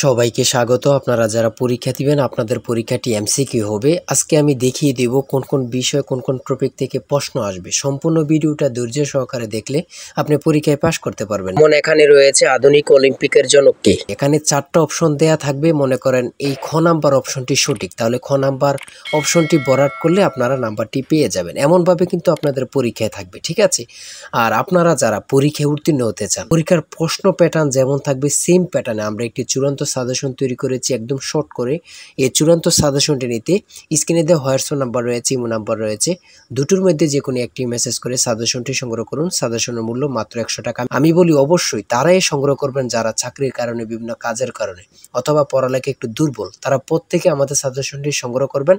সবাইকে স্বাগত। আপনারা যারা পরীক্ষা দিবেন আপনাদের পরীক্ষাটি এমসিকিউ হবে। আজকে আমি দেখিয়ে দেব কোন কোন বিষয় কোন কোন টপিক থেকে প্রশ্ন আসবে। সম্পূর্ণ ভিডিওটা ধৈর্য সহকারে দেখলে আপনি পরীক্ষায় পাশ করতে পারবেন। যেমন এখানে রয়েছে আধুনিক অলিম্পিকের জনক কে। এখানে 4টা অপশন দেয়া থাকবে। মনে করেন এই খ নাম্বার অপশনটি সঠিক, তাহলে খ নাম্বার অপশনটি ভরাট করলে আপনারা নাম্বারটি পেয়ে যাবেন। এমনভাবে কিন্তু আপনাদের পরীক্ষায় থাকবে, ঠিক আছে? আর আপনারা যারা পরীক্ষায় উত্তীর্ণ হতে চান, পরীক্ষার প্রশ্ন প্যাটার্ন যেমন থাকবে সেম প্যাটার্নে আমরা একটি চূড়ান্ত সাজেশন তৈরি করেছি একদম শর্ট করে। এই চূড়ান্ত সাজেশনটি নিতে স্ক্রিনে দেওয়া হোয়াটসঅ্যাপ নাম্বার রয়েছে, ইমো নাম্বার রয়েছে, দুটোর মধ্যে যে কোনো একটি মেসেজ করে সাজেশনটি সংগ্রহ করুন। সাজেশনের মূল্য মাত্র 100 টাকা। আমি বলি অবশ্যই তারাই সংগ্রহ করবেন যারা চাকরির কারণে, বিভিন্ন কাজের কারণে অথবা পড়ালেখা একটু দুর্বল, তারা প্রত্যেকে আমাদের সাজেশনটি সংগ্রহ করবেন।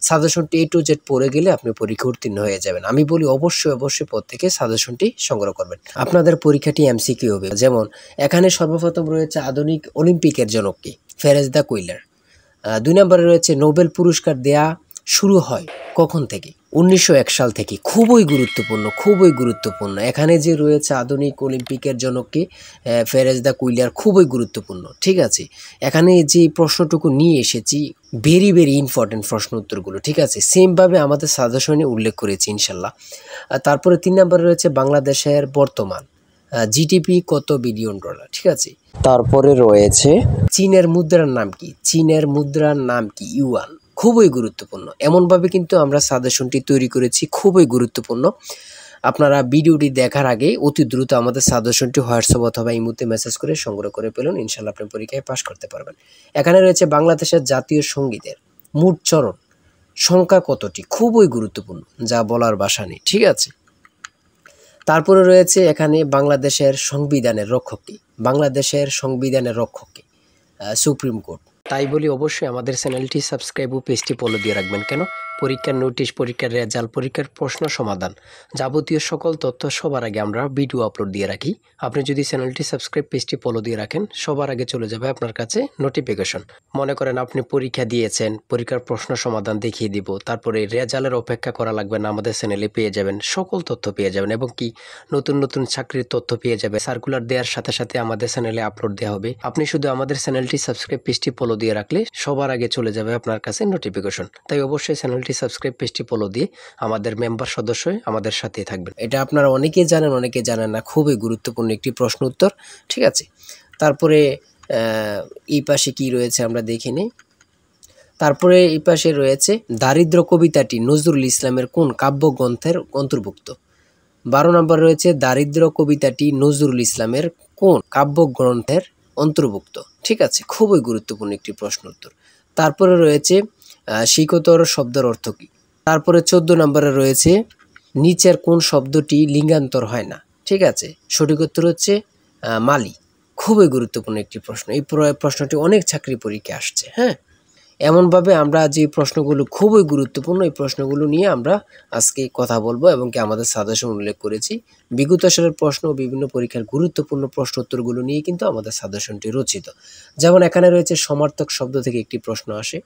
সাজেশনটি A to Z পড়ে গেলে আপনি পরীক্ষা উত্তীর্ণ হয়ে যাবেন। আমি বলি অবশ্যই প্রত্যেকে সাজেশনটি সংগ্রহ করবেন। আপনাদের পরীক্ষাটি এমসিকিউ হবে। যেমন এখানে সর্বপ্রথম রয়েছে আধুনিক অলিম্পিকের জনক কে, ফেরেজ দ্য কুইলার। 2 নম্বরে রয়েছে নোবেল পুরস্কার দেয়া শুরু হয় কখন থেকে? 1901 সাল থেকে। খুবই গুরুত্বপূর্ণ। এখানে যে রয়েছে আধুনিক অলিম্পিকের জনক কে, ফেরেজ দ্য কুইলার, খুবই গুরুত্বপূর্ণ, ঠিক আছে? এখানে যে প্রশ্নটুকু নিয়ে এসেছি ভেরি ইম্পর্টেন্ট প্রশ্ন উত্তরগুলো, ঠিক আছে? সেমভাবে আমাদের সাজেশনে উল্লেখ করেছি ইনশাল্লাহ। তারপরে 3 নম্বরে রয়েছে বাংলাদেশের বর্তমান জিডিপি কত বিলিয়ন ডলার, ঠিক আছে? তারপরে রয়েছে চীনের মুদ্রার নাম কি? চীনের মুদ্রার নাম কি? ইউয়ান। খুবই গুরুত্বপূর্ণ। এমনভাবে কিন্তু আমরা সাজেশনটি তৈরি করেছি, খুবই গুরুত্বপূর্ণ। আপনারা ভিডিওটি দেখার আগে অতি দ্রুত আমাদের সাজেশনটি হোয়াটসঅ্যাপ অথবা ইমোতে মেসেজ করে সংগ্রহ করে পেলুন। ইনশাল্লাহ আপনি পরীক্ষায় পাশ করতে পারবেন। এখানে রয়েছে বাংলাদেশের জাতীয় সঙ্গীতের মোট চরণ সংখ্যা কতটি? খুবই গুরুত্বপূর্ণ, যা বলার ভাষা নেই, ঠিক আছে? তারপরে রয়েছে এখানে বাংলাদেশের সংবিধানের রক্ষক কে? বাংলাদেশের সংবিধানের রক্ষক কে? Supreme court. তাই বলি অবশ্যই আমাদের চ্যানেলটি সাবস্ক্রাইব ও পেজটি ফলো দিয়ে রাখবেন। কেন? পরীক্ষার নোটিশ, পরীক্ষার রেজাল্ট, পরীক্ষার প্রশ্ন সমাধান, যাবতীয় সকল তথ্য সবার আগে আমরা ভিডিও আপলোড দিয়ে রাখি। আপনি যদি চ্যানেলটি সাবস্ক্রাইব, পেজটি ফলো দিয়ে রাখেন, সবার আগে চলে যাবে আপনার কাছে নোটিফিকেশন। মনে করেন আপনি পরীক্ষা দিয়েছেন, পরীক্ষার প্রশ্ন সমাধান দেখিয়ে দিব, তারপরে রেজাল্টের অপেক্ষা করা লাগবে না, আমাদের চ্যানেলে পেয়ে যাবেন, সকল তথ্য পেয়ে যাবেন এবং কি নতুন চাকরির তথ্য পেয়ে যাবে। সার্কুলার দেওয়ার সাথে সাথে আমাদের চ্যানেলে আপলোড দেওয়া হবে। আপনি শুধু আমাদের চ্যানেলটি সাবস্ক্রাইব, পেজটি ফলো দিয়ে রাখলে সবার আগে চলে যাবে আপনার কাছে নোটিফিকেশন। তাই অবশ্যই চ্যানেলটি সাবস্ক্রাইব, পেজটি ফলো দিয়ে আমাদের মেম্বার সদস্য হয়ে আমাদের সাথেই থাকবেন। এটা আপনারা অনেকেই জানেন, অনেকে জানেন না। খুবই গুরুত্বপূর্ণ একটি প্রশ্ন উত্তর, ঠিক আছে? তারপরে এই পাশে কি রয়েছে আমরা দেখে নিই। তারপরে এই পাশে রয়েছে দারিদ্র কবিতাটি নজরুল ইসলামের কোন কাব্যগ্রন্থের অন্তর্ভুক্ত? 12 নম্বর রয়েছে দারিদ্র কবিতাটি নজরুল ইসলামের কোন কাব্যগ্রন্থের অন্তর্ভুক্ত, ঠিক আছে? খুবই গুরুত্বপূর্ণ একটি প্রশ্ন উত্তর। তারপরে রয়েছে শিকতর শব্দের অর্থ কী? তারপরে 14 নম্বরে রয়েছে নিচের কোন শব্দটি লিঙ্গান্তর হয় না, ঠিক আছে? সঠিক উত্তর হচ্ছে মালি। খুবই গুরুত্বপূর্ণ একটি প্রশ্ন। এই প্রশ্নটি অনেক চাকরি পরীক্ষায় আসছে। হ্যাঁ, এমনভাবে আমরা যে প্রশ্নগুলো খুবই গুরুত্বপূর্ণ, এই প্রশ্নগুলো নিয়ে আমরা আজকে কথা বলবো এবং কি আমাদের সাজেশন উল্লেখ করেছি। বিগত সালের প্রশ্ন, বিভিন্ন পরীক্ষার গুরুত্বপূর্ণ প্রশ্ন উত্তরগুলো নিয়ে কিন্তু আমাদের সাজেশনটি রচিত। যেমন এখানে রয়েছে সমার্থক শব্দ থেকে একটি প্রশ্ন আসে।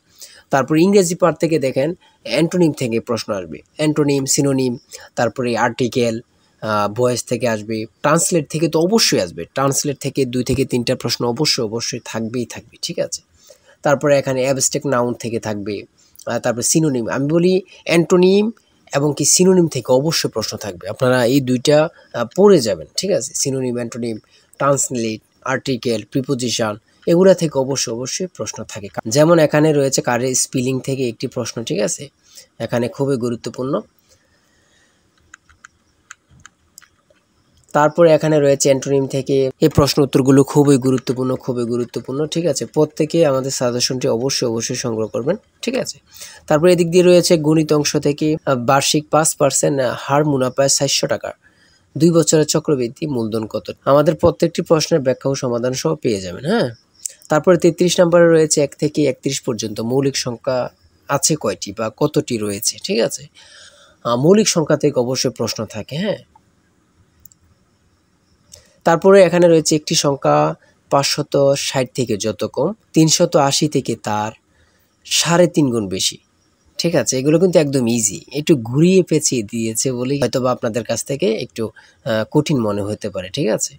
তারপর ইংরেজি পার্ট থেকে দেখেন অ্যান্টোনিম থেকে প্রশ্ন আসবে, অ্যান্টোনিম, সিনোনিম, তারপরে আর্টিকেল, ভয়েস থেকে আসবে, ট্রান্সলেট থেকে তো অবশ্যই আসবে। ট্রান্সলেট থেকে 2 থেকে 3টা প্রশ্ন অবশ্যই থাকবে, ঠিক আছে? তারপরে এখানে অ্যাবস্ট্রাক্ট নাউন থেকে থাকবে। তারপরে সিনোনিম। আমি বলি অ্যান্টোনিম এবং কি সিনোনিম থেকে অবশ্যই প্রশ্ন থাকবে। আপনারা এই 2টা পড়ে যাবেন, ঠিক আছে? Synonym, antonym, translate, article, preposition, এগুলা থেকে অবশ্যই প্রশ্ন থাকে। যেমন এখানে রয়েছে কারের স্পেলিং থেকে একটি প্রশ্ন, ঠিক আছে? এখানে খুবই গুরুত্বপূর্ণ। তারপরে এখানে রয়েছে অ্যান্টোনিম থেকে। এই প্রশ্ন উত্তরগুলো খুবই গুরুত্বপূর্ণ, ঠিক আছে? প্রত্যেকে আমাদের সাজেশনটি অবশ্যই সংগ্রহ করবেন, ঠিক আছে? তারপরে এদিক দিয়ে রয়েছে গণিত অংশ থেকে বার্ষিক 5% হার মুনাফায় 400 টাকা 2 বছরের চক্রবৃদ্ধি মূলধন কত? আমাদের প্রত্যেকটি প্রশ্নের ব্যাখ্যা ও সমাধান সহ পেয়ে যাবেন। হ্যাঁ, তারপরে 33 নম্বরে রয়েছে 1 থেকে 31 পর্যন্ত মৌলিক সংখ্যা আছে কয়টি বা কতটি রয়েছে, ঠিক আছে? মৌলিক সংখ্যা থেকে অবশ্যই প্রশ্ন থাকে। হ্যাঁ, তারপরে এখানে রয়েছে একটি সংখ্যা 560 থেকে যত কম 380 থেকে তার 3.5 গুণ বেশি, ঠিক আছে? এগুলো কিন্তু একদম ইজি। একটু ঘুরিয়ে পেঁচিয়ে দিয়েছে বলেই হয়তোবা আপনাদের কাছ থেকে একটু কঠিন মনে হতে পারে, ঠিক আছে?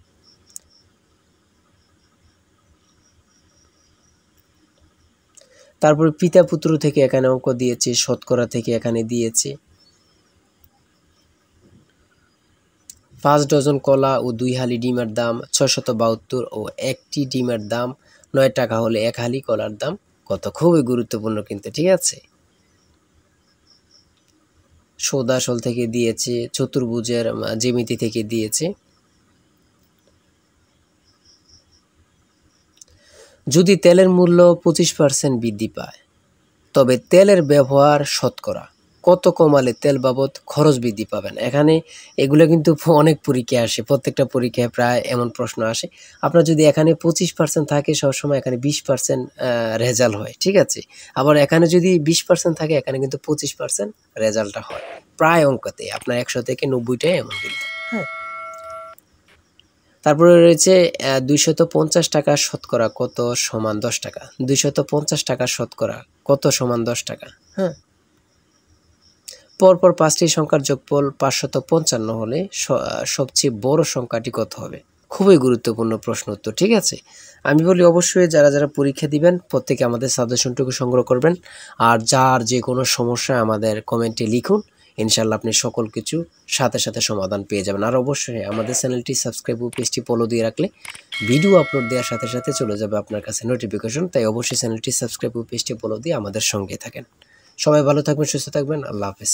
তারপরে পিতা পুত্র থেকে এখানে অঙ্ক দিয়েছে, শতকরা থেকে এখানে দিয়েছে। 5 ডজন কলা ও 2 হালি ডিমের দাম 672 ও একটি ডিমের দাম 9 টাকা হলে 1 হালি কলার দাম কত? খুবই গুরুত্বপূর্ণ কিন্তু, ঠিক আছে। সৌদাসল থেকে দিয়েছে, চতুর্ভুজের জ্যামিতি থেকে দিয়েছে। যদি তেলের মূল্য 25% বৃদ্ধি পায় তবে তেলের ব্যবহার শতকরা কত কমালে তেল বাবদ খরচ বৃদ্ধি পাবেন? এখানে এগুলো কিন্তু অনেক পরীক্ষায় আসে, প্রত্যেকটা পরীক্ষায় প্রায় এমন প্রশ্ন আসে। আপনার যদি এখানে 25% থাকে সবসময় এখানে 20% রেজাল্ট হয়, ঠিক আছে। আবার এখানে যদি 20% থাকে এখানে কিন্তু 25% রেজাল্টটা হয় প্রায় অঙ্কতে। আপনার 100 থেকে 90টাই এমন কিন্তু, হ্যাঁ। তারপরে রয়েছে 250 টাকা শতকরা কত সমান 10 টাকা। 250 টাকা শতকরা কত সমান 10 টাকা, হ্যাঁ। পরপর 5টি সংখ্যার যোগফল 555 হলে সবচেয়ে বড় সংখ্যাটি কত হবে? খুবই গুরুত্বপূর্ণ প্রশ্ন উত্তর, ঠিক আছে। আমি বলি অবশ্যই যারা যারা পরীক্ষা দিবেন প্রত্যেকে আমাদের সাজেশনটুকু সংগ্রহ করবেন। আর যার যে কোনো সমস্যা আমাদের কমেন্টে লিখুন, ইনশাল্লাহ আপনি সকল কিছু সাথে সাথে সমাধান পেয়ে যাবেন। আর অবশ্যই আমাদের চ্যানেলটি সাবস্ক্রাইব ও পেজটি ফলো দিয়ে রাখলে ভিডিও আপলোড দেওয়ার সাথে সাথে চলে যাবে আপনার কাছে নোটিফিকেশন। তাই অবশ্যই চ্যানেলটি সাবস্ক্রাইব ও পেজটি ফলো দিয়ে আমাদের সঙ্গে থাকেন। সবাই ভালো থাকবেন, সুস্থ থাকবেন। আল্লাহ হাফেজ।